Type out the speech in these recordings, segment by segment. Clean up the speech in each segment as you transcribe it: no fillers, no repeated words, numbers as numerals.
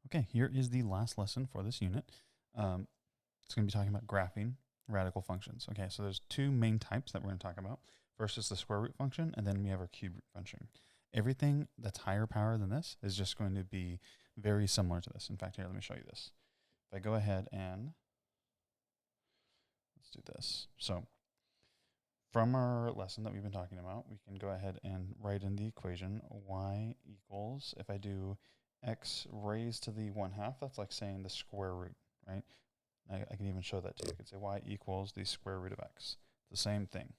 Okay, here is the last lesson for this unit. It's going to be talking about graphing radical functions. Okay, so there's two main types that we're going to talk about. First is the square root function, and then we have our cube root function. Everything that's higher power than this is just going to be very similar to this. In fact, here, let me show you this. If I go ahead and let's do this. So from our lesson that we've been talking about, we can go ahead and write in the equation y equals, if I do x raised to the 1/2, that's like saying the square root, right? I can even show that to you. I could say y equals the square root of x. It's the same thing.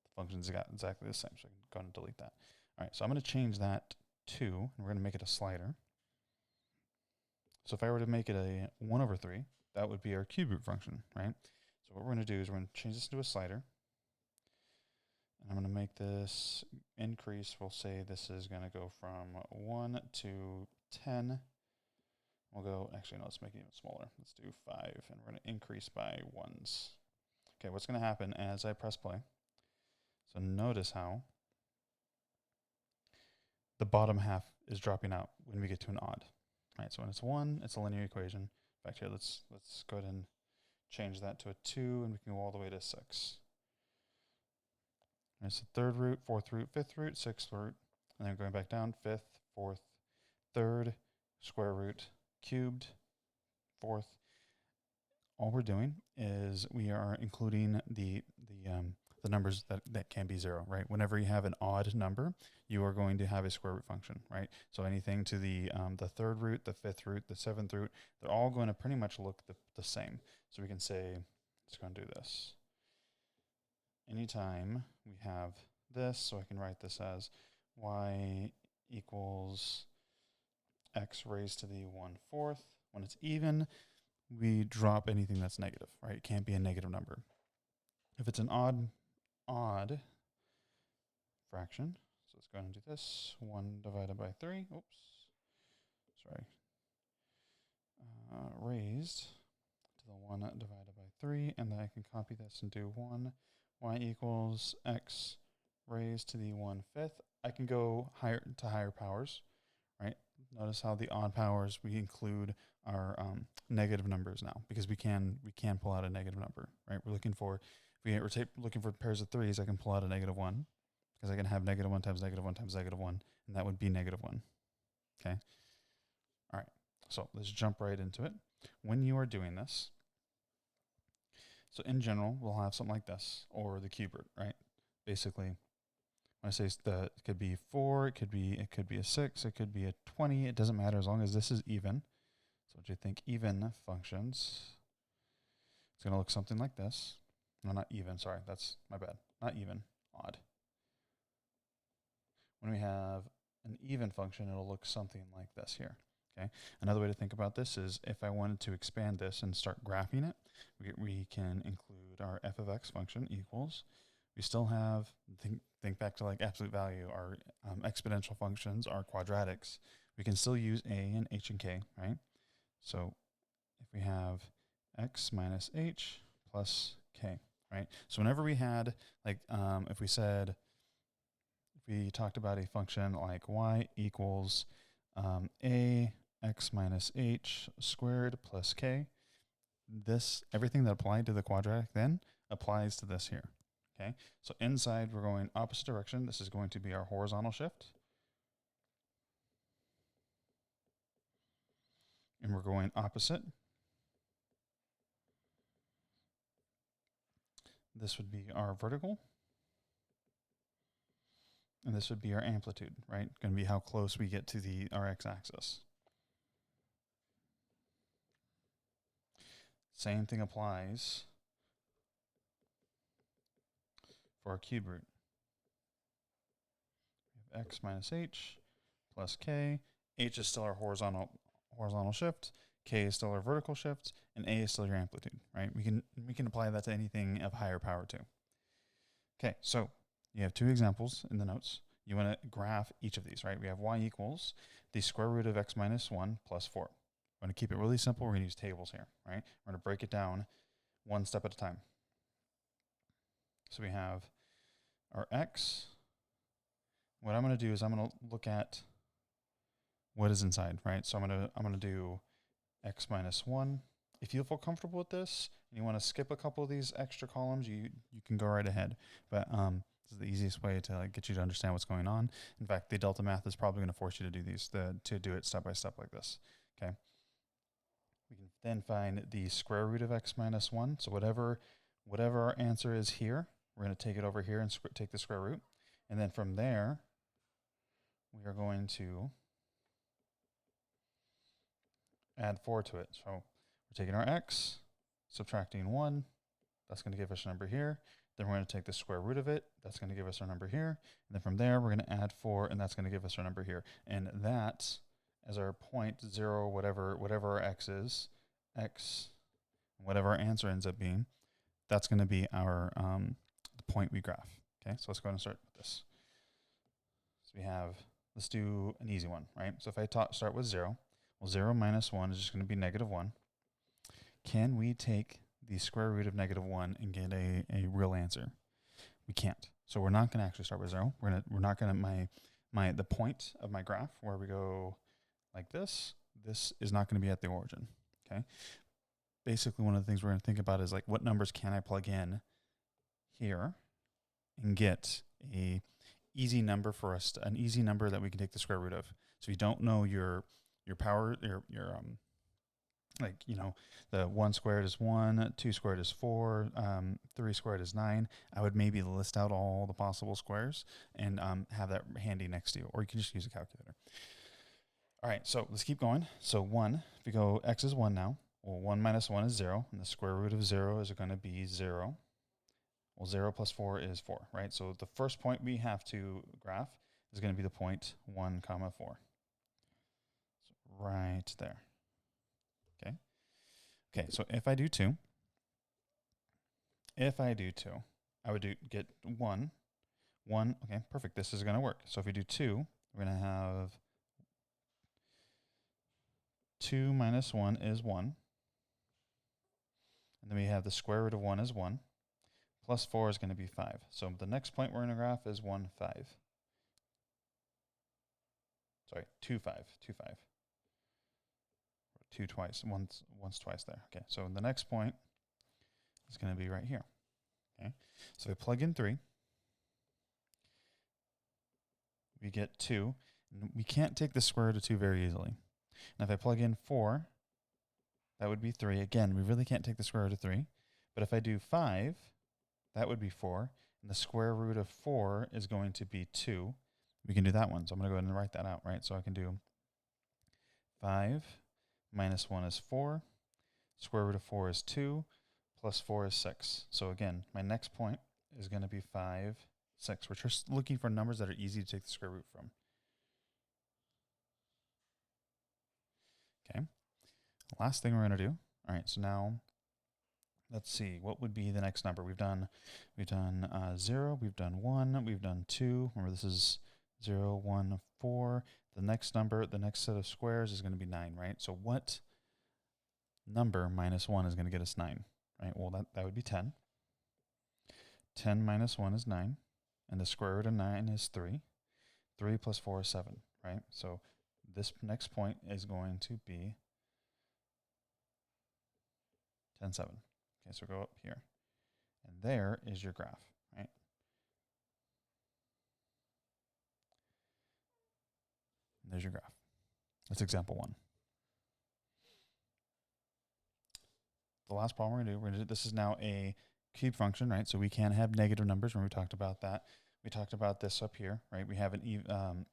The function's got exactly the same, so I can go and delete that. All right, so I'm going to change that to, and we're going to make it a slider. So if I were to make it a 1/3, that would be our cube root function, right? So what we're going to do is we're going to change this into a slider. And I'm going to make this increase. We'll say this is going to go from 1 to 10. We'll go, actually, no, let's make it even smaller. Let's do 5, and we're going to increase by 1s. Okay, what's going to happen as I press play? So notice how the bottom half is dropping out when we get to an odd. All right, so when it's 1, it's a linear equation. In fact, here, let's go ahead and change that to a 2, and we can go all the way to 6. It's the third root, fourth root, fifth root, sixth root, and then going back down, fifth, fourth, third, square root, cubed, fourth. All we're doing is we are including the numbers that can be 0, right? Whenever you have an odd number, you are going to have a square root function, right? So anything to the third root, the fifth root, the seventh root, they're all going to pretty much look the same. So we can say, let's go and do this. Anytime we have this, so I can write this as y equals x raised to the 1/4. When it's even, we drop anything that's negative, right? It can't be a negative number. If it's an odd fraction, so let's go ahead and do this. 1 divided by 3, oops, sorry, raised to the 1 divided by 3, and then I can copy this and do 1. Y equals x raised to the 1/5. I can go higher powers, right? Notice how the odd powers, we include our negative numbers now, because we can pull out a negative number, right? We're looking for, if we're looking for pairs of 3s, I can pull out a -1, because I can have -1 times -1 times -1, and that would be -1. Okay. All right. So let's jump right into it. When you are doing this, so in general, we'll have something like this, or the cube root, right? Basically, when I say that, it could be 4, it could be a 6, it could be a 20. It doesn't matter as long as this is even. So what do you think? Even functions. It's going to look something like this. No, not even. Sorry, that's my bad. Not even. Odd. When we have an even function, it'll look something like this here. Okay. Another way to think about this is if I wanted to expand this and start graphing it, we can include our f of x function equals. We still have, think back to like absolute value, our exponential functions, our quadratics. We can still use a and h and k, right? So if we have x minus h plus k, right? So whenever we had, like, if we talked about a function like y equals a x minus h squared plus k, everything that applied to the quadratic then applies to this here. Okay, so inside we're going opposite direction. This is going to be our horizontal shift. And we're going opposite. This would be our vertical. And this would be our amplitude, right? Going to be how close we get to our x-axis. Same thing applies for our cube root. We have x minus h plus k. H is still our horizontal shift. K is still our vertical shift, and a is still your amplitude, right? We can apply that to anything of higher power too. Okay, so you have two examples in the notes. You want to graph each of these, right? We have y equals the square root of x minus 1 plus 4. We're going to keep it really simple. We're going to use tables here, right? We're going to break it down one step at a time. So we have our x. What I'm going to do is I'm going to look at what is inside, right? So I'm gonna do x minus 1. If you feel comfortable with this and you want to skip a couple of these extra columns, you can go right ahead. But this is the easiest way to get you to understand what's going on. In fact, the Delta Math is probably going to force you to do these, to do it step by step like this. Okay. We can then find the square root of x minus 1. So whatever our answer is here, we're going to take it over here and take the square root. And then from there, we are going to add 4 to it. So we're taking our x, subtracting 1. That's going to give us a number here. Then we're going to take the square root of it. That's going to give us our number here. And then from there, we're going to add 4, and that's going to give us our number here. And that, as our point 0, whatever our x is, x, whatever our answer ends up being, that's going to be our the point we graph. Okay, so let's go ahead and start with this. So we have, let's do an easy one, right? So if I start with 0, well, 0 minus 1 is just going to be negative 1. Can we take the square root of negative 1 and get a real answer? We can't. So we're not going to actually start with 0. We're not going to, the point of my graph where we go like this is not going to be at the origin. Okay. Basically, one of the things we're going to think about is like, what numbers can I plug in here and get a easy number for us, an easy number that we can take the square root of. So if you don't know your power, the 1 squared is 1, 2 squared is 4, 3 squared is 9. I would maybe list out all the possible squares and have that handy next to you, or you can just use a calculator. All right, so let's keep going. So 1, if we go, x is 1 now. Well, 1 minus 1 is 0, and the square root of 0 is going to be 0. Well, 0 plus 4 is 4, right? So the first point we have to graph is going to be the point 1 comma 4. So right there. Okay. Okay, so if I do 2, I would get 1. Okay, perfect. This is going to work. So if we do 2, we're going to have 2 minus 1 is 1. And then we have the square root of 1 is 1. Plus 4 is going to be 5. So the next point we're going to graph is 1, 5. Sorry, 2, 5. 2, 5. 2 twice. Once twice there. Okay, so the next point is going to be right here. Okay, so we plug in 3. We get 2. We can't take the square root of 2 very easily. And if I plug in 4, that would be 3. Again, we really can't take the square root of 3. But if I do 5, that would be 4. And the square root of 4 is going to be 2. We can do that one. So I'm going to go ahead and write that out, right? So I can do 5 minus 1 is 4. Square root of 4 is 2. Plus 4 is 6. So again, my next point is going to be 5, 6. We're just looking for numbers that are easy to take the square root from. Okay. Last thing we're going to do. All right, so now let's see, what would be the next number? We've done 0, we've done 1, we've done 2. Remember, this is 0, 1, 4. The next number, the next set of squares is going to be 9, right? So what number minus 1 is going to get us 9, right? Well, that would be 10. 10 minus 1 is 9, and the square root of 9 is 3. 3 plus 4 is 7, right? So this next point is going to be 10, 7. Okay, so go up here. And there is your graph, right? And there's your graph. That's example 1. The last problem we're going to do, this is now a cube function, right? So we can have negative numbers when we talked about that. We talked about this up here, right? We have an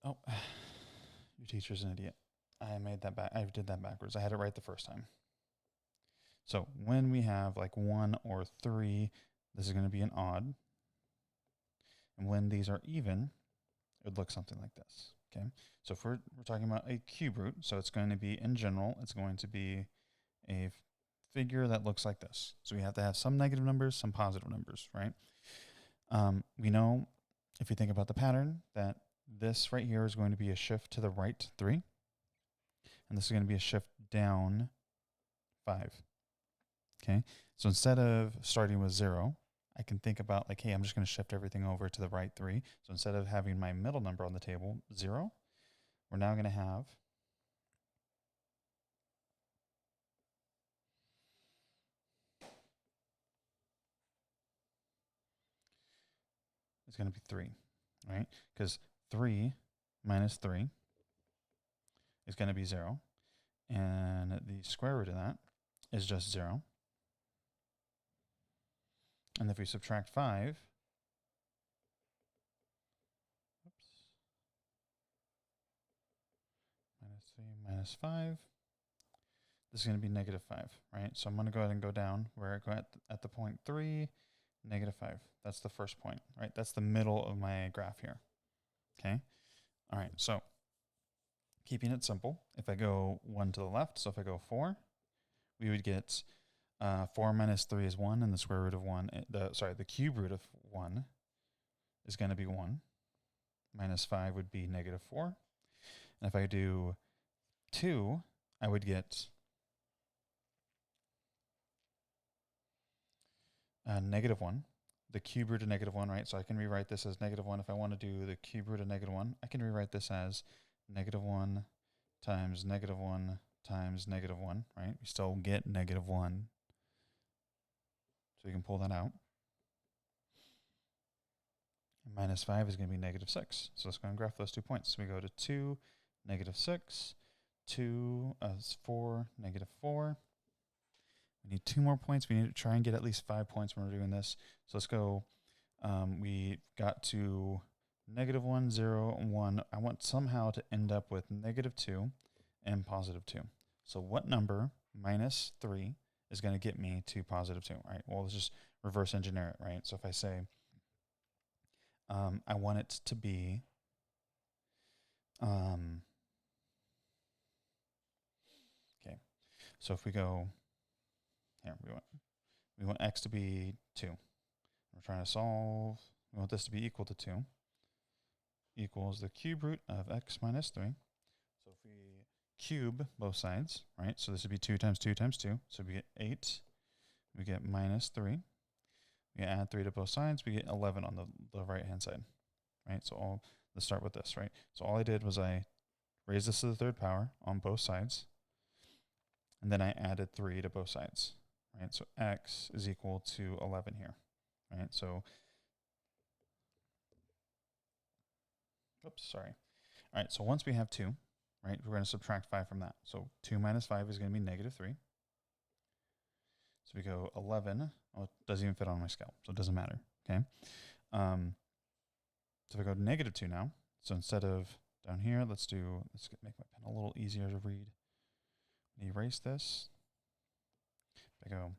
Oh, your teacher's an idiot. I did that backwards. I had it right the first time. So when we have like 1 or 3, this is going to be an odd. And when these are even, it would look something like this. Okay. So if we're talking about a cube root, so it's going to be, in general, it's going to be a figure that looks like this. So we have to have some negative numbers, some positive numbers, right? We know, if you think about the pattern, that this right here is going to be a shift to the right 3. And this is going to be a shift down 5. Okay. So instead of starting with 0, I can think about like, hey, I'm just going to shift everything over to the right 3. So instead of having my middle number on the table, 0, we're now going to have it's going to be 3, right? Because 3 minus 3 is going to be 0. And the square root of that is just 0. And if we subtract 5, minus 3 minus 5, this is going to be negative 5, right? So I'm going to go ahead and go down where I go at the point 3, negative 5. That's the first point, right? That's the middle of my graph here, okay? All right, so keeping it simple, if I go 1 to the left, so if I go 4, we would get 4 minus 3 is 1, and the square root of 1, the cube root of 1 is going to be 1. Minus 5 would be negative 4. And if I do 2, I would get negative 1. The cube root of negative 1, right? So I can rewrite this as negative 1. If I want to do the cube root of negative 1, I can rewrite this as negative 1 times negative 1 times negative 1, right? We still get negative 1. So we can pull that out. And minus 5 is going to be negative 6. So let's go and graph those 2 points. So we go to 2, negative 6, 2, 4, negative 4. We need 2 more points. We need to try and get at least 5 points when we're doing this. So let's go. We got to negative 1, 0, 1. I want somehow to end up with negative 2 and positive 2. So what number minus 3 is going to get me to positive 2, right? Well, let's just reverse engineer it, right? So if I say I want it to be okay. So if we go here, we want x to be 2. We're trying to solve. We want this to be equal to 2. Equals the cube root of x minus 3. So if we cube both sides, right? So this would be 2 times 2 times 2. So we get 8. We get minus 3. We add 3 to both sides. We get 11 on the right-hand side, right? So let's start with this, right? So all I did was I raised this to the third power on both sides. And then I added 3 to both sides, right? So x is equal to 11 here, right? So, oops, sorry. All right, so once we have 2, right, we're going to subtract 5 from that. So 2 minus 5 is going to be negative 3. So we go 11. Oh, it doesn't even fit on my scale, so it doesn't matter, okay? So if I go to negative 2 now, so instead of down here, let's make my pen a little easier to read. Erase this. If I go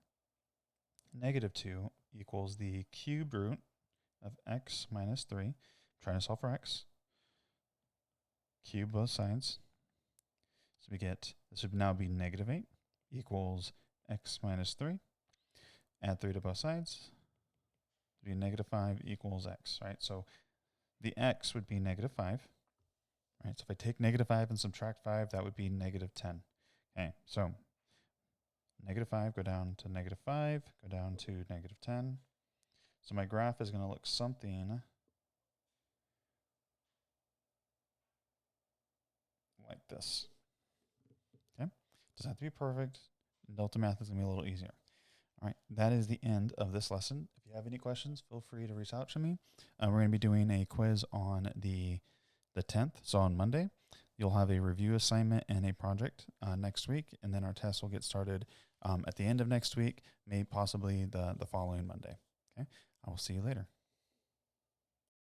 negative 2 equals the cube root of x minus 3. I'm trying to solve for x. Cube both sides. So we get, this would now be negative 8 equals x minus 3. Add 3 to both sides. It would be negative 5 equals x, right? So the x would be negative 5. Right? So if I take negative 5 and subtract 5, that would be negative 10. Okay, so negative 5, go down to negative 5, go down to negative 10. So my graph is going to look something like this. Okay, doesn't have to be perfect. Delta math is going to be a little easier. All right, that is the end of this lesson. If you have any questions, feel free to reach out to me. We're going to be doing a quiz on the 10th, so on Monday. You'll have a review assignment and a project next week, and then our test will get started at the end of next week, maybe possibly the following Monday. Okay, I will see you later.